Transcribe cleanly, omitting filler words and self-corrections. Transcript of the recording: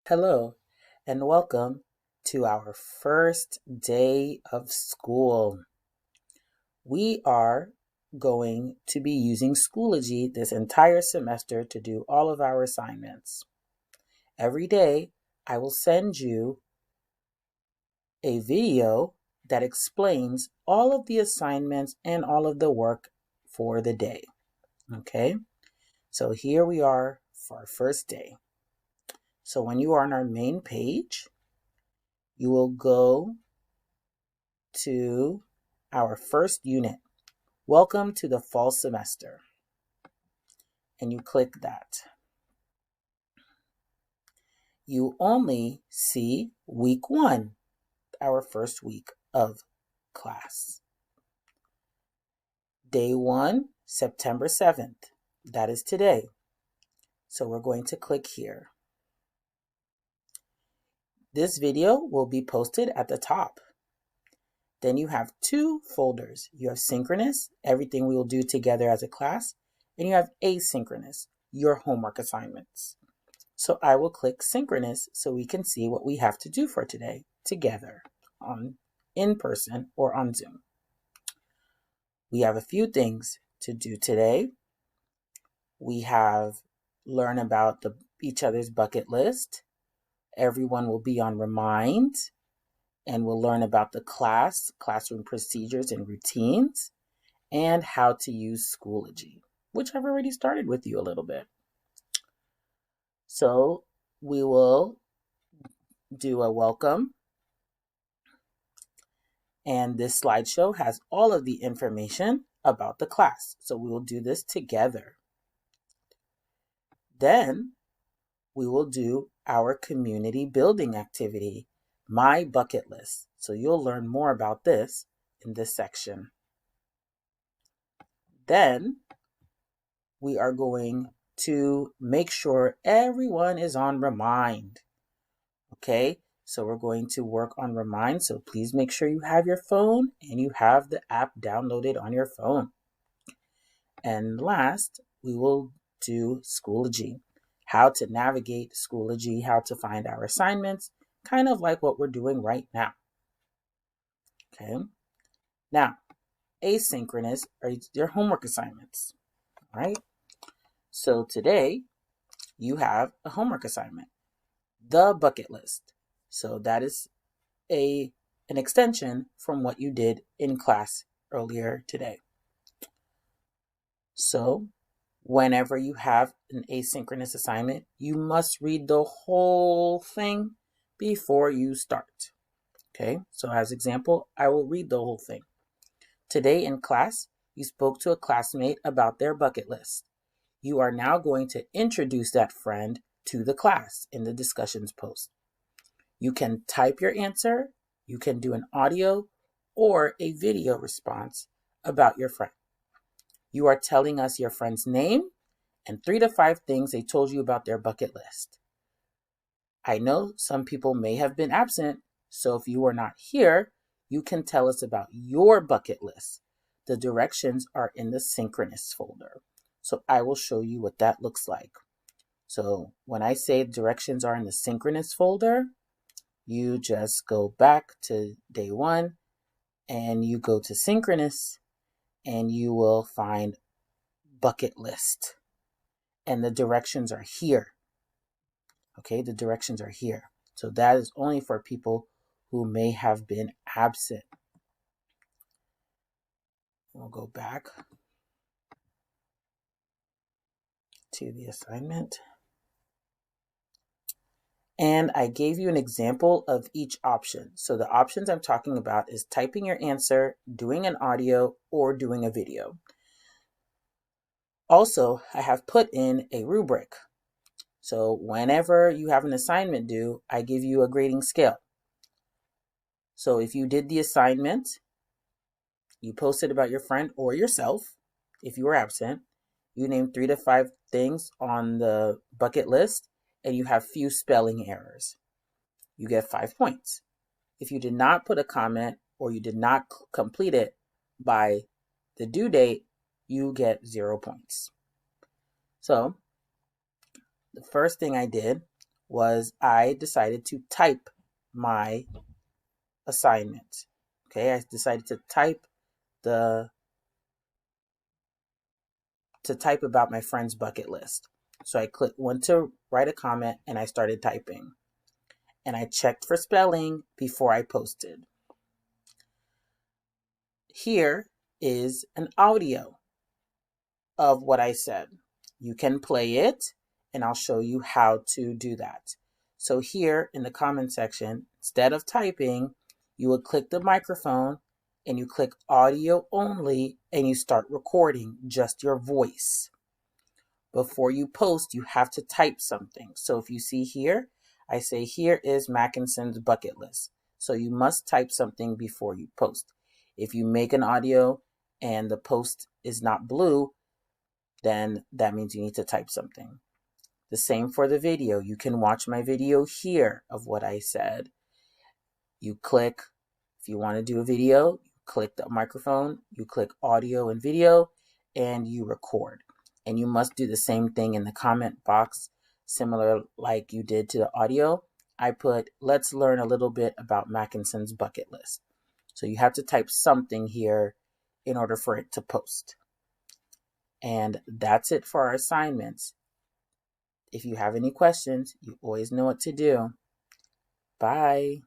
Hello, and welcome to our first day of school. We are going to be using Schoology this entire semester to do all of our assignments. Every day, I will send you a video that explains all of the assignments and all of the work for the day. Okay, so here we are for our first day. So when you are on our main page, you will go to our first unit. Welcome to the fall semester. And you click that. You only see week 1, our first week of class. Day 1, September 7th. That is today. So we're going to click here. This video will be posted at the top. Then you have 2 folders. You have synchronous, everything we will do together as a class, and you have asynchronous, your homework assignments. So I will click synchronous so we can see what we have to do for today together in person or on Zoom. We have a few things to do today. We have learn about each other's bucket list. Everyone will be on Remind, and we'll learn about the classroom procedures and routines, and how to use Schoology, which I've already started with you a little bit. So we will do a welcome. And this slideshow has all of the information about the class. So we will do this together. Then we will do our community building activity, My Bucket List. So you'll learn more about this in this section. Then we are going to make sure everyone is on Remind. Okay, so we're going to work on Remind. So please make sure you have your phone and you have the app downloaded on your phone. And last, we will do Schoology, how to navigate Schoology, how to find our assignments, kind of like what we're doing right now. Okay, now asynchronous are your homework assignments, right? So today you have a homework assignment, the bucket list. So that is an extension from what you did in class earlier today. So whenever you have an asynchronous assignment, you must read the whole thing before you start. Okay, so as example, I will read the whole thing. Today in class, you spoke to a classmate about their bucket list. You are now going to introduce that friend to the class in the discussions post. You can type your answer, you can do an audio or a video response about your friend. You are telling us your friend's name and 3 to 5 things they told you about their bucket list. I know some people may have been absent, so if you are not here, you can tell us about your bucket list. The directions are in the synchronous folder. So I will show you what that looks like. So when I say directions are in the synchronous folder, you just go back to day 1 and you go to synchronous and you will find bucket list. And the directions are here. Okay, the directions are here. So that is only for people who may have been absent. We'll go back to the assignment. And I gave you an example of each option. So the options I'm talking about is typing your answer, doing an audio, or doing a video. Also, I have put in a rubric. So whenever you have an assignment due, I give you a grading scale. So if you did the assignment, you posted about your friend or yourself, if you were absent, you named 3 to 5 things on the bucket list, and you have few spelling errors. You get 5 points. If you did not put a comment or you did not complete it by the due date, you get 0 points. So the first thing I did was I decided to type my assignment. Okay, I decided to type about my friend's bucket list. So I went to write a comment and I started typing. And I checked for spelling before I posted. Here is an audio of what I said. You can play it and I'll show you how to do that. So here in the comment section, instead of typing, you would click the microphone and you click audio only and you start recording just your voice. Before you post, you have to type something. So if you see here, I say here is Mackinson's bucket list. So you must type something before you post. If you make an audio and the post is not blue, then that means you need to type something. The same for the video. You can watch my video here of what I said. You click, if you want to do a video, you click the microphone, you click audio and video, and you record. And you must do the same thing in the comment box, similar like you did to the audio. I put, let's learn a little bit about Mackinson's bucket list. So you have to type something here in order for it to post. And that's it for our assignments. If you have any questions, you always know what to do. Bye.